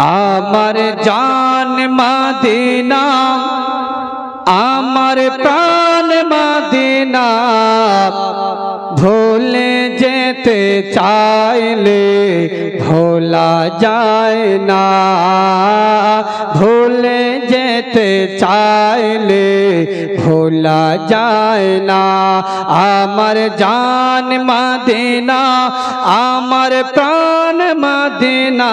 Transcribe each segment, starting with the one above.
আমার জান মদিনা, আমার প্রাণ মদিনা, ভুলে যেতে চাইলে ভোলা যায় না, ভুলে যেতে চাইলে ভোলা যায় না। আমার জান মদিনা, আমার প্রাণ মদিনা,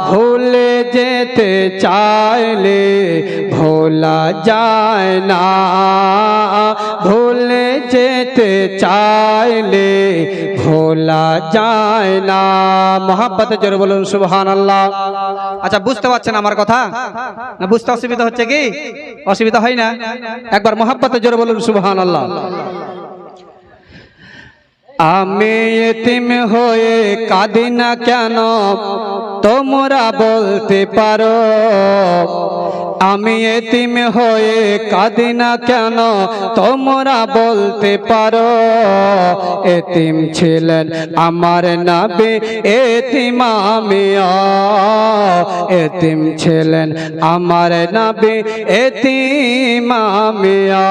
ভুলে যেতে চাইলে ভোলা যায় না, ভুলে যেতে চাইলে ভোলা যায় না। মোহাব্বতে জোরে বলুন সুবহানাল্লাহ। আচ্ছা, বুঝতে পারছেন আমার কথা? না বুঝতে অসুবিধা হচ্ছে কি? অসুবিধা হয় না? একবার মোহাব্বতে জোরে বলুন সুবহানাল্লাহ। আমি এতিম হয়ে কাঁদি না কেন, তোমরা বলতে পারো? আমি এতিম হয়ে কাঁদি না কেন, তোমরা বলতে পারো? এতিম ছিলেন আমার নবী, এতিম আমিও। এতিম ছিলেন আমার নবী, এতিম আমিও।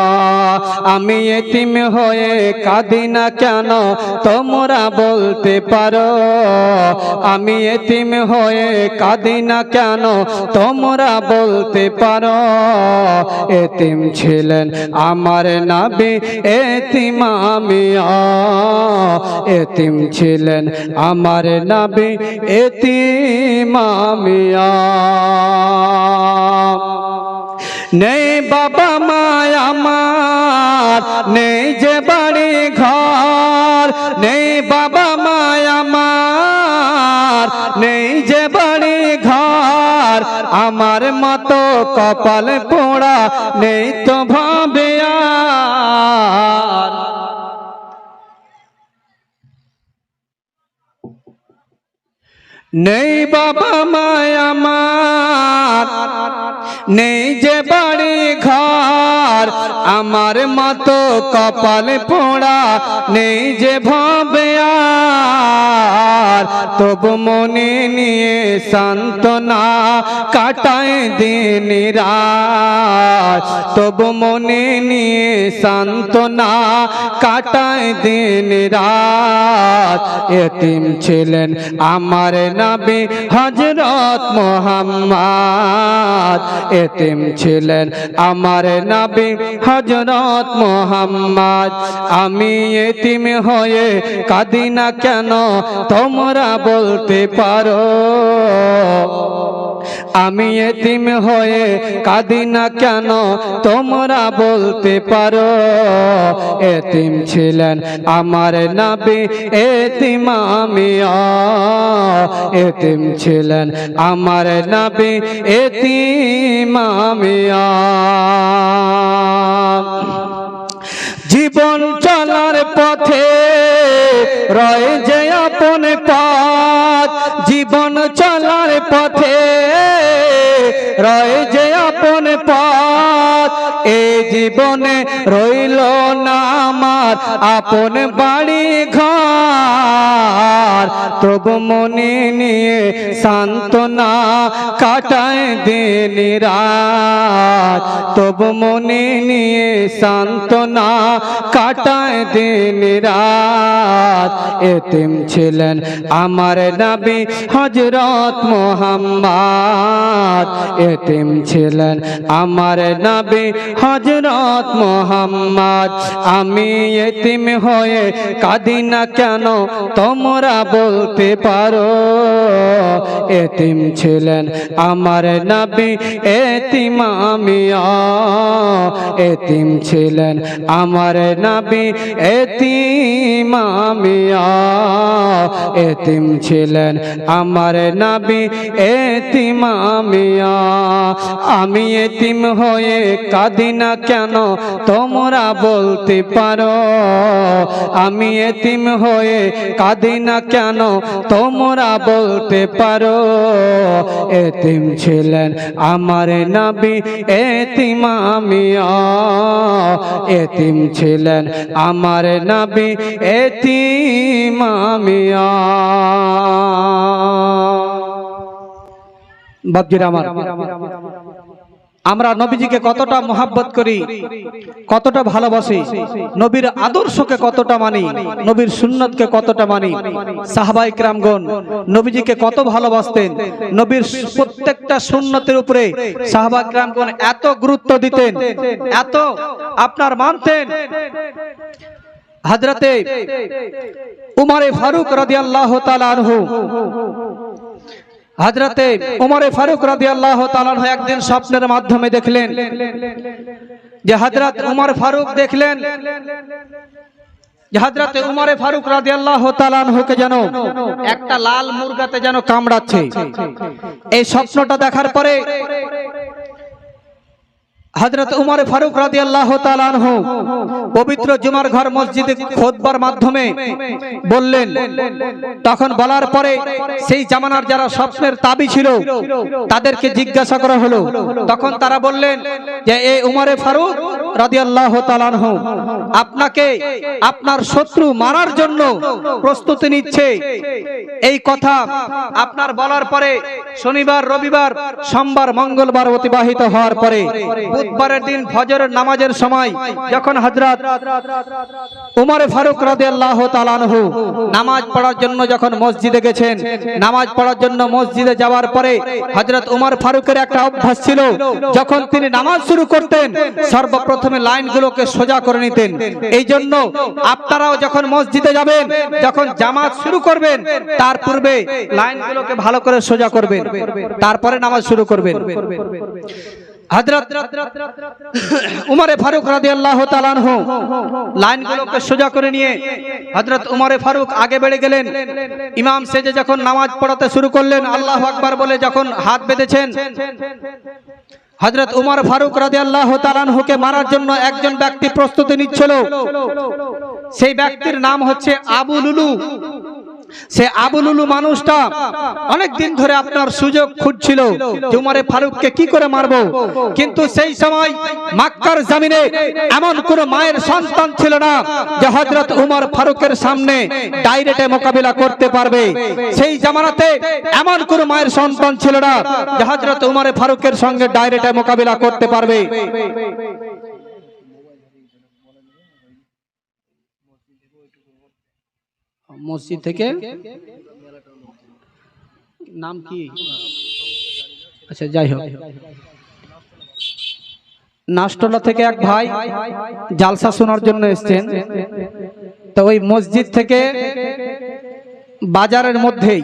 আমি এতিম হয়ে কাঁদি না কেন, তোমরা বলতে পারো? আমি এতিম হয়ে কাঁদি না কেন, তোমরা বলতে পারো? এতিম ছিলেন আমার নবী, এতিম আমিও। এতিম ছিলেন আমার নবী, এতিম আমিও। নেই বাবা মা আমার, নেই যে বাড়ি ঘর, নেই বাবা মা আমার, নেই যে বাড়ি ঘর, আমার মতো কপাল পোড়া নেই তো ভাবে আর। নেই বাবা মা আমার, নেই যে বাড়ি ঘর, আমার মতো কপাল পোড়া নেই যে ভাবে আর। তবু মনে নিয়ে সান্ত্বনা কাটায় দিন রাত, তবু মনে নিয়ে সান্ত্বনা কাটায় দিন রাত। এতিম ছিলেন আমার নবী হযরত মুহাম্মদ, এতিম ছিলেন আমার নবী হযরত মুহাম্মদ। আমি এতিম হয়ে কাঁদি না কেন, তোমরা বলতে পারো? আমি এতিম হয়ে কাঁদি না কেন, তোমরা বলতে পারো? এতিম ছিলেন আমার নবী, এতিম আমিও। এতিম ছিলেন আমার নবী, এতিম আমিও। জীবন চলার পথে রয় যে আপন পথ, জীবন চলার পথে রয় যে আপন পথ। এই জীবনে রইল না আমার আপন বাড়ি ঘর, তবু মনে নিয়ে সান্ত্বনা কাটায় দিন রাত, তবু মনে নিয়ে সান্ত্বনা কাটায় দিন রাত। এতিম ছিলেন আমার নবী হযরত মুহাম্মদ, এতিম ছিলেন আমার নবী হযরত মুহাম্মদ। আমি এতিম হয়ে কাঁদি না কেন, তোমরা বলতে পারো? এতিম ছিলেন আমার নবী, এতিম আমিও। এতিম ছিলেন আমার নবী, এতিম আমিও। এতিম ছিলেন আমার নবী, এতিম আমিও। আমি এতিম হয়ে কাঁদি না কেন, তোমরা বলতে পারো? আমি এতিম হয়ে কাঁদি না কেন, তোমরা বলতে পারো? এতিম ছিলেন আমার নবী, এতিম আমিও। এতিম ছিলেন আমার নবী, এতিম আমিও। বাপজিরা আমার, আমরা নবীজিকে কতটা মহাব্বত করি, কতটা ভালোবাসি, নবীর আদর্শকে কতটা মানি, নবীর সুন্নতকে কতটা মানি। সাহাবায়ে কেরামগণ নবীজিকে কত ভালোবাসতেন, নবীর প্রত্যেকটা সুন্নতের উপরে সাহাবায়ে কেরামগণ এত গুরুত্ব দিতেন, এত আপনার মানতেন। হযরতে উমরে ফারুক রাদিয়াল্লাহু তাআলা আনহু, হযরতে উমরে ফারুক রাদিয়াল্লাহু তাআলা আনহু একদিন স্বপ্নের মাধ্যমে দেখলেন যে হযরত উমর ফারুক দেখলেন যে হযরতে উমরে ফারুক রাদিয়াল্লাহু তাআলা আনহুকে যেন একটা লাল মুরগাতে যেন কামড়াচ্ছে। এই স্বপ্নটা দেখার পরে হযরত উমর ফারুক রাদিয়াল্লাহু তাআলা আনহু পবিত্র জুমার ঘর মসজিদে খুতবার মাধ্যমে বললেন। তখন বলার পরে সেই জামানার যারা স্বপ্নের তাবি ছিল তাদেরকে জিজ্ঞাসা করা হলো। তখন তারা বললেন যে এ উমরে ফারুক রাদিয়াল্লাহু তাআলা আনহু আপনাকে আপনার শত্রু মারার জন্য প্রস্তুতি নিচ্ছে। এই কথা আপনার বলার পরে শনিবার, রবিবার, সোমবার, মঙ্গলবার অতিবাহিত হওয়ার পরে বুধবারের দিন ফজরের নামাজের সময় যখন হযরত উমরে ফারুক রাদিয়াল্লাহু তাআলা আনহু নামাজ পড়ার জন্য যখন মসজিদে গেছেন, নামাজ পড়ার জন্য মসজিদে যাওয়ার পরে হযরত উমর ফারুকের একটা অভ্যাস ছিল, যখন তিনি নামাজ শুরু করতেন সর্বপ্রথমে লাইনগুলোকে সোজা করে নিতেন। এই জন্য আপনারাও যখন মসজিদে যাবেন, যখন জামাত শুরু করবেন তার পূর্বে লাইনগুলোকে ভালো করে সোজা করবেন, তারপরে নামাজ শুরু করবেন। হযরত উমরে ফারুক রাদিয়াল্লাহু তাআলা আনহু লাইনগুলোকে সোজা করে নিয়ে হযরত উমরে ফারুক আগে বেড়ে গেলেন। ইমাম সেজে যখন নামাজ পড়াতে শুরু করলেন, আল্লাহু আকবার বলে যখন হাত বেঁধেছেন, হযরত উমর ফারুক রাদিয়াল্লাহু তাআলা আনহুকে মারার জন্য একজন ব্যক্তি প্রস্তুতি নিচ্ছিল। সেই ব্যক্তির নাম হচ্ছে আবু লুলু। সে আবু লুলু মানুষটা অনেক দিন ধরে আপনার সুযোগ খুঁজছিল যে উমরে ফারুককে কি করে মারবো, কিন্তু সেই সময় মক্কার জমিনে এমন কোন মায়ের সন্তান ছিল না যে হযরত উমর ফারুকের সামনে ডাইরেক্টে মোকাবিলা করতে পারবে। সেই জামানাতে এমন কোন মায়ের সন্তান ছিল না যে হযরত উমর ফারুকের সঙ্গে ডাইরেক্টে মোকাবিলা করতে পারবে। মসজিদ থেকে নাম কি, আচ্ছা যাই হোক, নাস্টলা থেকে এক ভাই জালসা শোনার জন্য এসেছেন। তো ওই মসজিদ থেকে বাজারের মধ্যেই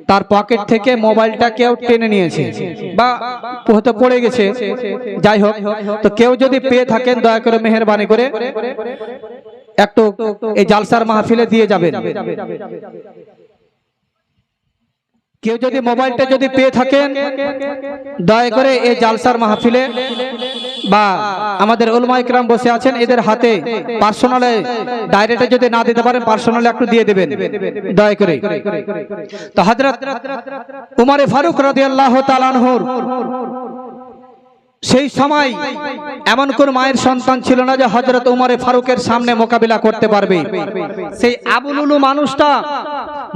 তার পকেট থেকে মোবাইলটা কেউ টেনে নিয়েছে বা হয়তো পড়ে গেছে, যাই হোক। তো কেউ যদি পেয়ে থাকেন দয়া করে মেহেরবানি করে একটু এই জালসার মাহফিলে দিয়ে যাবেন। কেউ যদি মোবাইলটা যদি পেয়ে থাকেন দয়া করে এই জালসার মাহফিলে বা আমাদের উলামায়ে কেরাম বসে আছেন এদের হাতে পার্সোনালে ডাইরেক্টে যদি না দিতে পারেন পার্সোনালে একটু দিয়ে দেবেন দয়া করে। তো হযরত উমরে ফারুক রাদিয়াল্লাহু তাআলা আনহুর সেই সময় এমন কোন মায়ের সন্তান ছিল না যে হযরত উমরে ফারুকের সামনে মোকাবিলা করতে পারবে। সেই আবু লুলু মানুষটা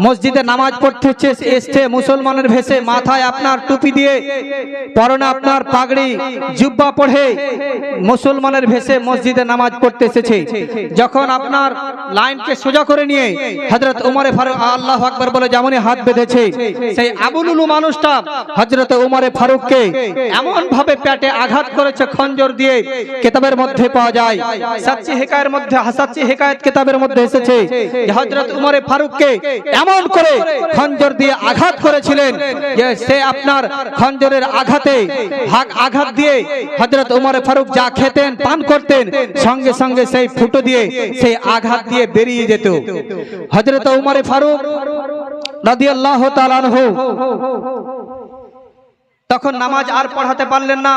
মসজিদে নামাজ পড়তে এসেছে মুসলমানের ভেষে, মাথায় আপনার টুপি দিয়ে, পরনে আপনার পাগড়ি জুব্বা পরে মুসলমানের ভেষে মসজিদে নামাজ পড়তে এসেছে। যখন আপনার লাইনকে সোজা করে নিয়ে হযরত উমরে ফারুক আল্লাহু আকবার বলে যেমনই হাত বেঁধেছে, সেই আবু লুলু মানুষটা হযরত উমরে ফারুককে এমন ভাবে পেটে আঘাত করেছে খঞ্জর দিয়ে। কিতাবের মধ্যে পাওয়া যায়, সাচ্চি হিকায়ের মধ্যে, সাচ্চি হিকায়াত কিতাবের মধ্যে এসেছে যে হযরত উমরে ফারুককে এমন করে খঞ্জর দিয়ে আঘাত করেছিলেন যে সে আপনার খঞ্জরের আঘাতে আঘাত দিয়ে হযরত উমরে ফারুক যা খেতেন পান করতেন সঙ্গে সঙ্গে সেই ফুটো দিয়ে সেই আঘাত দিয়ে বেরিয়ে যেত। হযরত উমরে ফারুক রাদিয়াল্লাহু তাআলা আনহু তখন নামাজ আর পড়াতে পারলেন না।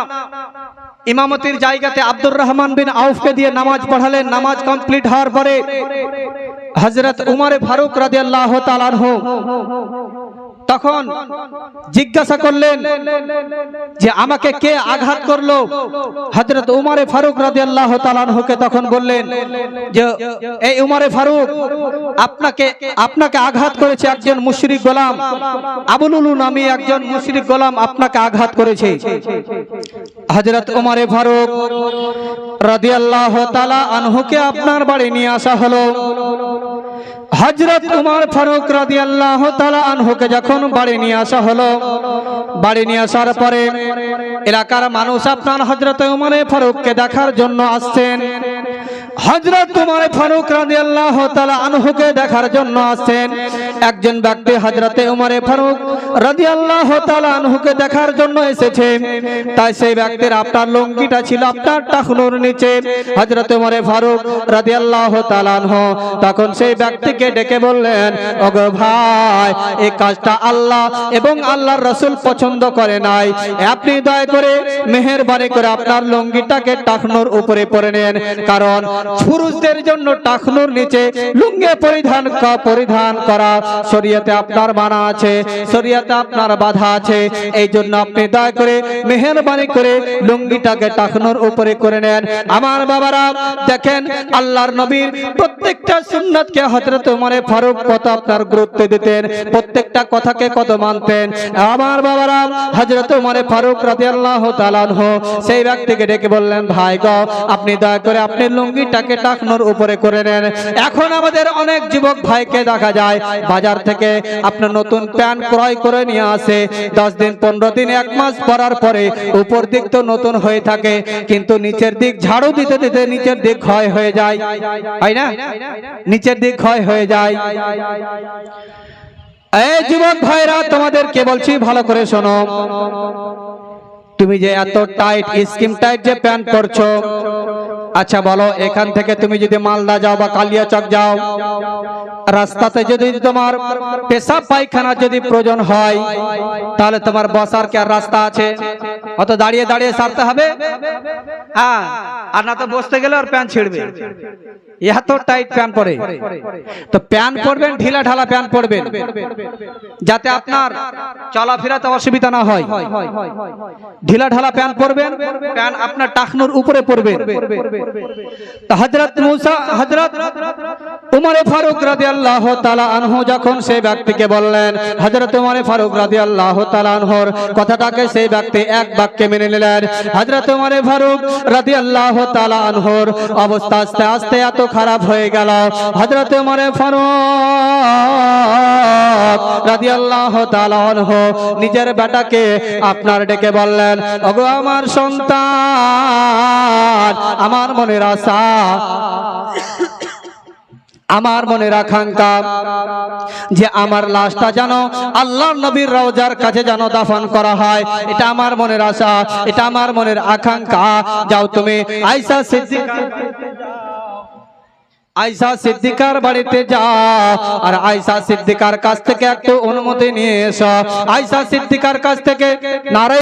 ইমামতির জায়গাতে আব্দুর রহমান বিন আউফকে দিয়ে নামাজ পড়ালেন। নামাজ কমপ্লিট হওয়ার পরে হযরত উমরে ফারুক রাদিয়াল্লাহু তাআলা আনহু তখন জিজ্ঞাসা করলেন যে আমাকে কে আঘাত করলো। হযরত উমরে ফারুক রাদিয়াল্লাহু তাআলা আনহুকে তখন বললেন যে এই উমরে ফারুক, আপনাকে আঘাত করেছে একজন মুশরিক গোলাম, আবু লুলু নামী একজন মুশরিক গোলাম আপনাকে আঘাত করেছে। হযরত উমরে ফারুক রাদিয়াল্লাহু তাআলা আনহুকে আপনার বাড়ি নিয়ে আসা হলো। হযরত উমর ফারুক রাদিয়াল্লাহু তাআলা আনহুকে যখন বাড়ি নিয়ে আসা হলো, বাড়ি নিয়ে আসার পরে এলাকার মানুষ আপনার হযরত উমর ফারুককে দেখার জন্য আসছেন। হযরত উমর ফারুক রাদিয়াল্লাহু তাআলা আনহুকে দেখার জন্য আসছেন। একজন ব্যক্তি হযরত উমর ফারুক রাদিয়াল্লাহু তাআলা আনহুকে দেখার জন্য এসেছে, তাই সেই ব্যক্তির আপনার লুঙ্গিটা ছিল আপনার টাকনুর নিচে। হযরত উমর ফারুক রাদিয়াল্লাহু তাআলা আনহু তখন সেই ব্যক্তিকে ডেকে বললেন, ওগো ভাই, এই কাজটা আল্লাহ এবং আল্লাহর রাসূল পছন্দ করে নাই, আপনি দয়া করে মেহেরবানি করে আপনার লুঙ্গিটাকে টাকনুর উপরে পরে নেন, কারণ পুরুষদের জন্য টাকনুর নিচে লুঙ্গি পরিধান করা শরীয়তে আপনার মানা আছে, শরীয়তে আপনার বাধা আছে। এই জন্য আপনি দয়া করে মেহেরবানি করে লুঙ্গিটাকে টাকনুর উপরে করে নেন। আমার বাবারা দেখেন, আল্লাহর নবীর প্রত্যেকটা সুন্নাতকে হযরত উমর ফারুক কত আপনার গুরুত্ব দিতেন, প্রত্যেকটা কথাকে কত মানতেন। আমার বাবারা হযরত উমর ফারুক রাদিয়াল্লাহু তাআলা আনহু সেই ব্যক্তিকে ডেকে বললেন, ভাই গো, আপনি দয়া করে আপনি লুঙ্গিটাকে টাকনুর উপরে করে নেন। এখন আমাদের অনেক যুবক ভাইকে দেখা যায় বাজার থেকে আপনার নতুন প্যান্ট ক্রয় করে নিয়ে আসে, 10 দিন 15 দিন 1 মাস পরার পরে উপর দিক তো নতুন হয়ে থাকে, কিন্তু নিচের দিক ঝাড়ু দিতে দিতে নিচের দিক ক্ষয় হয়ে যায়, তাই না? নিচের দিক ক্ষয় হয়ে যায়। এই যুবক ভাইরা, তোমাদেরকে বলছি ভালো করে শোনো, তুমি যে এত টাইট স্কিম টাইট যে প্যান্ট পরছো, আচ্ছা বলো, এখান থেকে তুমি যদি মালদা যাও বা কালিয়াচক যাও, রাস্তাতে যদি তোমার পেশাব পায়খানা যদি প্রয়োজন হয়, তাহলে তোমার বসার কি আর রাস্তা আছে? অত দাঁড়িয়ে দাঁড়িয়ে সারতে হবে? হ্যাঁ, আর না তো বসতে গেলে আর প্যান্ট ছিঁড়বে। এত টাইট প্যান্ট পরে, তো প্যান্ট পরবেন ঢিলা ঢালা প্যান্ট পরবেন, যাতে আপনার চলাফেরাতে অসুবিধা না হয়। ঢিলা ঢালা প্যান্ট পরবেন, প্যান্ট আপনার টাকনুর উপরে পরবেন। তো হযরত উমর ফারুক রাদিয়াল্লাহু তাআলা আনহু যখন সেই ব্যক্তিকে বললেন, হযরত উমর ফারুক রাদিয়াল্লাহু তাআলা আনহুর কথাটাকে সেই ব্যক্তি এক বাক্যে মেনে নিলেন। হযরত উমর ফারুক রাদিয়াল্লাহু তাআলা আনহুর অবস্থা আস্তে আস্তে এত খারাপ হয়ে গেল। হযরত উমর ফারুক রাদিয়াল্লাহু তাআলা আনহু নিজের বেটাকে আপনার ডেকে বললেন, ওগো আমার সন্তান, আমার মনের আশা, আমার মনের আকাঙ্ক্ষা যে আমার লাশটা যেন আল্লাহর নবীর রওজার কাছে যেন দাফন করা হয়, এটা আমার মনের আশা, এটা আমার মনের আকাঙ্ক্ষা। যাও তুমি আয়েশা সিদ্দিকার বাড়িতে যাও, আর আয়েশা সিদ্দিকার কাছ থেকে একটু অনুমতি নিয়ে এসো। আয়েশা সিদ্দিকার কাছ থেকে নারে